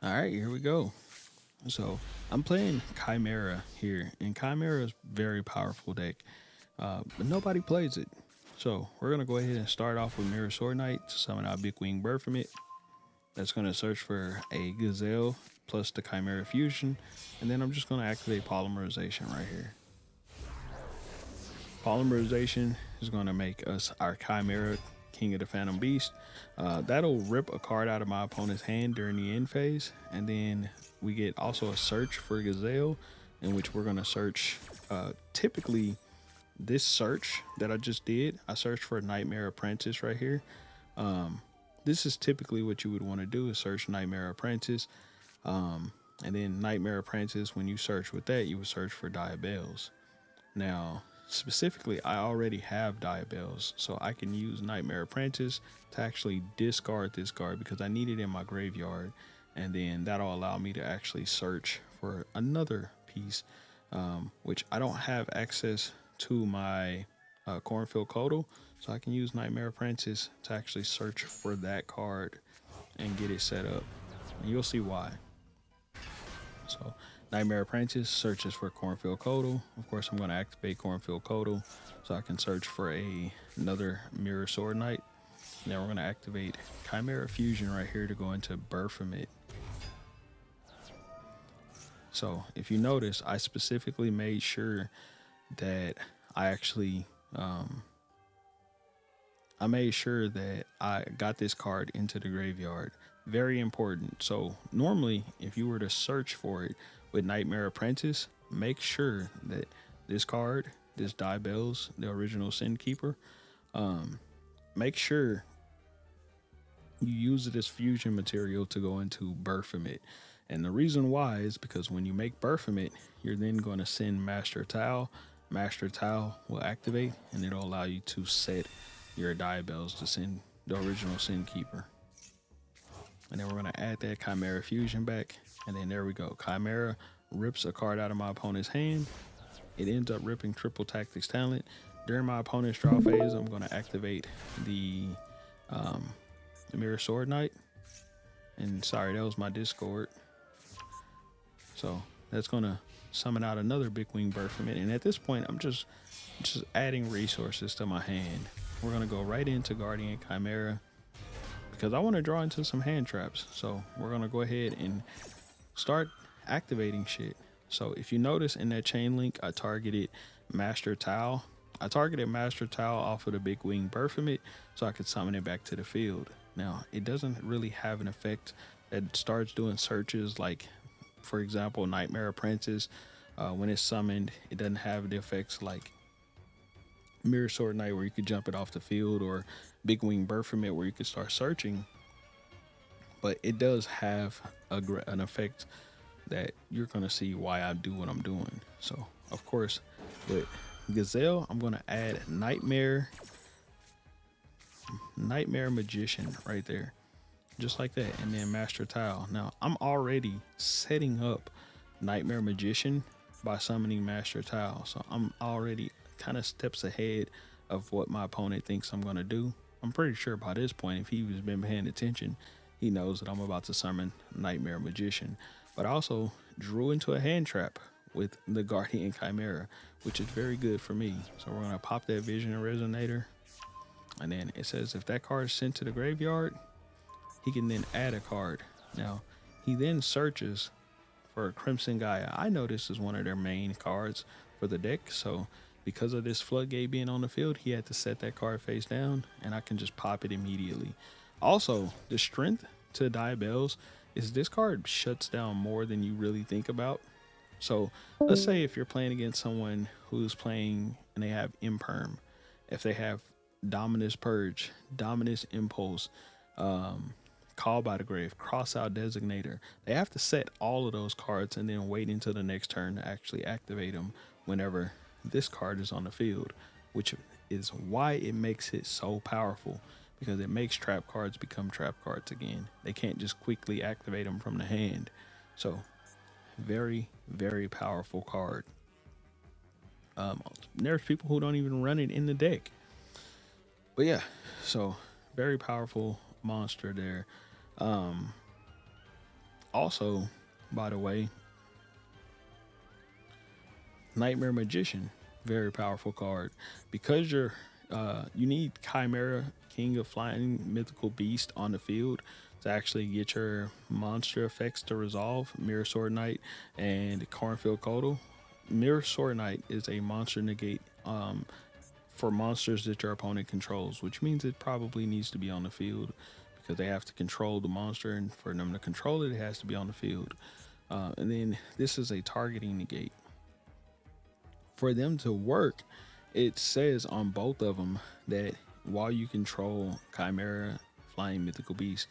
All right, here we go. So I'm playing Chimera here, and Chimera is very powerful deck, but nobody plays it. So we're gonna go ahead and start off with Mirror Sword Knight to summon out Big Wing Bird from it. That's gonna search for a Gazelle plus the Chimera Fusion, and then I'm just gonna activate Polymerization right here. Polymerization is gonna make us our Chimera King of the Phantom Beast. That'll rip a card out of my opponent's hand during the end phase, and then we get also a search for Gazelle, in which we're gonna search. Typically, this search that I just did, I searched for Nightmare Apprentice right here. This is typically what you would want to do is search Nightmare Apprentice, and then Nightmare Apprentice. When you search with that, you would search for Diabells. Now, specifically, I already have Diabells, so I can use Nightmare Apprentice to actually discard this card because I need it in my graveyard, and then that'll allow me to actually search for another piece, which I don't have access to my Cornfield Codal, so I can use Nightmare Apprentice to actually search for that card and get it set up, and you'll see why. So Nightmare Apprentice searches for Cornfield Codal. Of course, I'm going to activate Cornfield Codal so I can search for another Mirror Sword Knight. Now we're going to activate Chimera Fusion right here to go into Baphomet. So if you notice, I specifically made sure that I actually I made sure that I got this card into the graveyard. Very important. So normally, if you were to search for it with Nightmare Apprentice, make sure that this card, this Diabells, the original Sin Keeper, make sure you use it as fusion material to go into Baphomet. And the reason why is because when you make Baphomet, you're then going to send Master Tau. Master Tau will activate, and it'll allow you to set your Diabells to send the original Sin Keeper. And then we're going to add that Chimera Fusion back. And then there we go. Chimera rips a card out of my opponent's hand. It ends up ripping Triple Tactics Talent. During my opponent's draw phase, I'm going to activate um, the Mirror Sword Knight. And sorry, that was my Discord. So that's going to summon out another Big Wing Bird from it. And at this point, I'm just adding resources to my hand. We're going to go right into Guardian Chimera because I want to draw into some hand traps. So we're going to go ahead and start activating shit. So if you notice in that chain link, I targeted Master Tau. I targeted Master Tau off of the Big Wing Baphomet so I could summon it back to the field. Now, it doesn't really have an effect that starts doing searches like, for example, Nightmare Apprentice. When it's summoned, it doesn't have the effects like Mirror Sword Knight where you could jump it off the field, or Big Wing Baphomet where you could start searching. But it does have an effect that you're going to see why I do what I'm doing. So, of course, with Gazelle, I'm going to add Nightmare Magician right there. Just like that. And then Master Tile. Now, I'm already setting up Nightmare Magician by summoning Master Tile. So I'm already kind of steps ahead of what my opponent thinks I'm going to do. I'm pretty sure by this point, if he was been paying attention, he knows that I'm about to summon Nightmare Magician. But I also drew into a hand trap with the Guardian Chimera, which is very good for me. So we're going to pop that Vision Resonator. And then it says if that card is sent to the graveyard, he can then add a card. Now, he then searches for Crimson Gaia. I know this is one of their main cards for the deck, so because of this Floodgate being on the field, he had to set that card face down, and I can just pop it immediately. Also, the strength to Diabells is this card shuts down more than you really think about. So let's say if you're playing against someone who's playing and they have Imperm, if they have Dominus Purge, Dominus Impulse, Call by the Grave, Cross Out Designator, they have to set all of those cards and then wait until the next turn to actually activate them whenever this card is on the field, which is why it makes it so powerful, because it makes trap cards become trap cards again. They can't just quickly activate them from the hand. So very, very powerful card. There's people who don't even run it in the deck. But yeah, so very powerful monster there. Also, by the way, Nightmare Magician, very powerful card because you need Chimera, King of Flying Mythical Beast on the field to actually get your monster effects to resolve. Mirror Sword Knight and Cornfield Codal. Mirror Sword Knight is a monster negate for monsters that your opponent controls, which means it probably needs to be on the field because they have to control the monster, and for them to control it, it has to be on the field. And then this is a targeting negate. For them to work, it says on both of them that while you control Chimera, Flying Mythical Beast,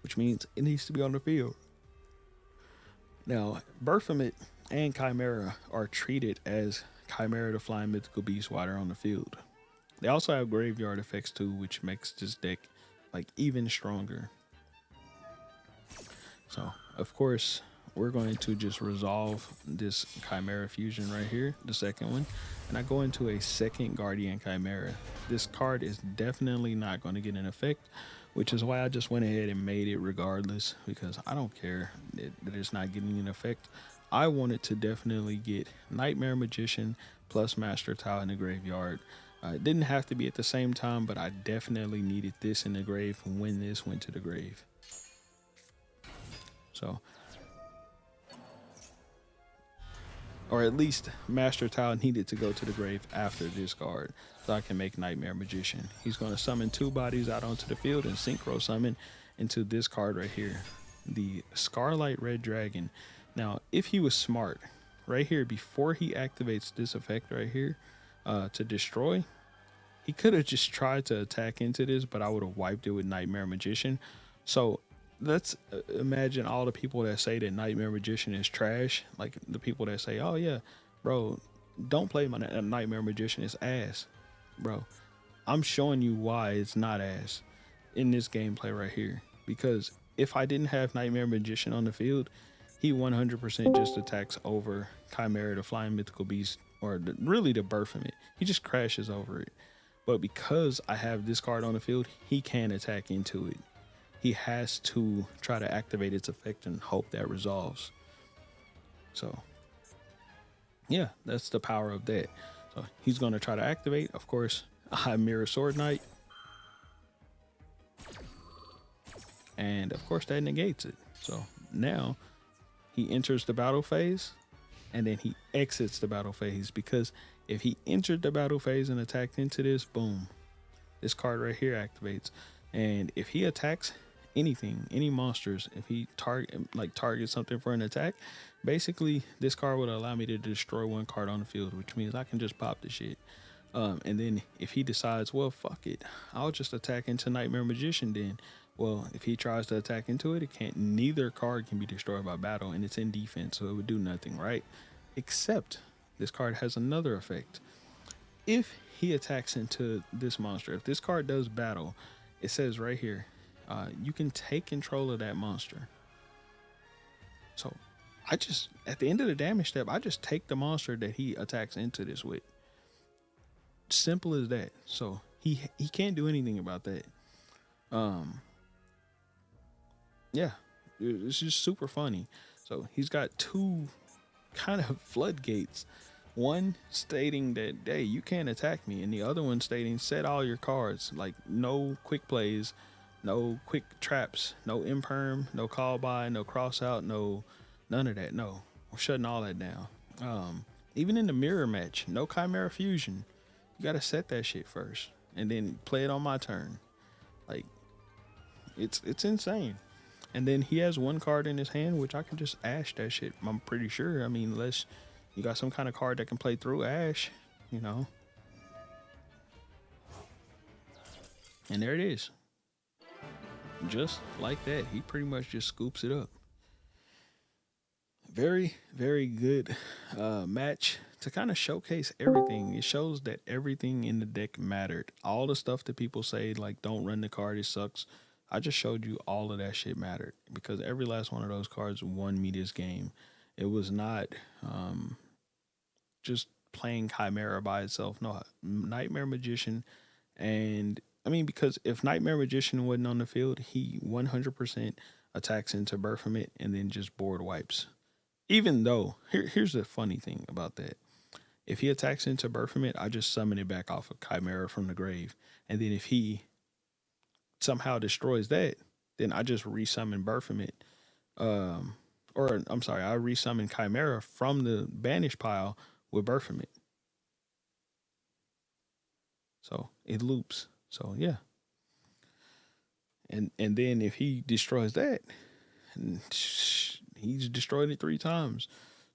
which means it needs to be on the field. Now, Berthamit and Chimera are treated as Chimera the Flying Mythical Beast while they're on the field. They also have graveyard effects too, which makes this deck like even stronger. So, of course, we're going to just resolve this Chimera fusion right here, the second one, and I go into a second Guardian Chimera. This card is definitely not going to get an effect, which is why I just went ahead and made it regardless, because I don't care that it's not getting an effect. I wanted to definitely get Nightmare Magician plus Master Tile in the graveyard. It didn't have to be at the same time, but I definitely needed this in the grave when this went to the grave. So, or at least Master Tile needed to go to the grave after this card, so I can make Nightmare Magician. He's going to summon two bodies out onto the field and synchro summon into this card right here, the Scarlight Red Dragon. Now, if he was smart, right here, before he activates this effect right here to destroy, he could have just tried to attack into this, but I would have wiped it with Nightmare Magician. So let's imagine all the people that say that Nightmare Magician is trash, like the people that say, oh yeah, bro, don't play my Nightmare Magician, it's ass. Bro, I'm showing you why it's not ass in this gameplay right here, because if I didn't have Nightmare Magician on the field, he 100% just attacks over Chimera, the Flying Mythical Beast, or really the birth of it. He just crashes over it. But because I have this card on the field, he can attack into it. He has to try to activate its effect and hope that resolves. So, yeah, that's the power of that. So he's going to try to activate. Of course, I Mirror Sword Knight. And of course, that negates it. So now he enters the battle phase, and then he exits the battle phase, because if he entered the battle phase and attacked into this, boom, this card right here activates. And if he attacks anything, any monsters, if he targets something for an attack, basically this card would allow me to destroy one card on the field, which means I can just pop the shit. And then if he decides, well, fuck it, I'll just attack into Nightmare Magician, then, well, if he tries to attack into it, it can't, neither card can be destroyed by battle, and it's in defense, so it would do nothing, right? Except this card has another effect. If he attacks into this monster, if this card does battle, it says right here, you can take control of that monster. So I just, at the end of the damage step, I just take the monster that he attacks into this with. Simple as that. So he can't do anything about that. Yeah, it's just super funny. So he's got two kind of floodgates. One stating that, hey, you can't attack me, and the other one stating, set all your cards, like no quick plays, no quick traps, no imperm, no call by, no cross out, no, none of that. No, we're shutting all that down. Even in the mirror match, no Chimera fusion. You gotta set that shit first, and then play it on my turn. Like, it's insane. And then he has one card in his hand, which I can just ash that shit. I'm pretty sure. I mean, unless you got some kind of card that can play through ash, you know. And there it is. Just like that. He pretty much just scoops it up. Very, very good match to kind of showcase everything. It shows that everything in the deck mattered. All the stuff that people say, like, don't run the card, it sucks. I just showed you all of that shit mattered, because every last one of those cards won me this game. It was not just playing Chimera by itself. No, Nightmare Magician. And I mean, because if Nightmare Magician wasn't on the field, he 100% attacks into Baphomet, and then just board wipes. Even though, here's the funny thing about that. If he attacks into Baphomet, I just summon it back off of Chimera from the grave. And then if he somehow destroys that, then I just resummon Baphomet. Or I'm sorry, I resummon Chimera from the banish pile with Baphomet. So it loops. So yeah. And then if he destroys that, he's destroyed it 3 times.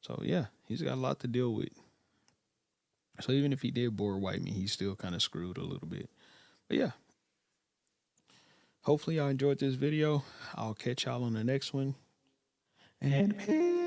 So yeah, he's got a lot to deal with. So even if he did board wipe me, he's still kind of screwed a little bit. But yeah, hopefully y'all enjoyed this video. I'll catch y'all on the next one. And peace.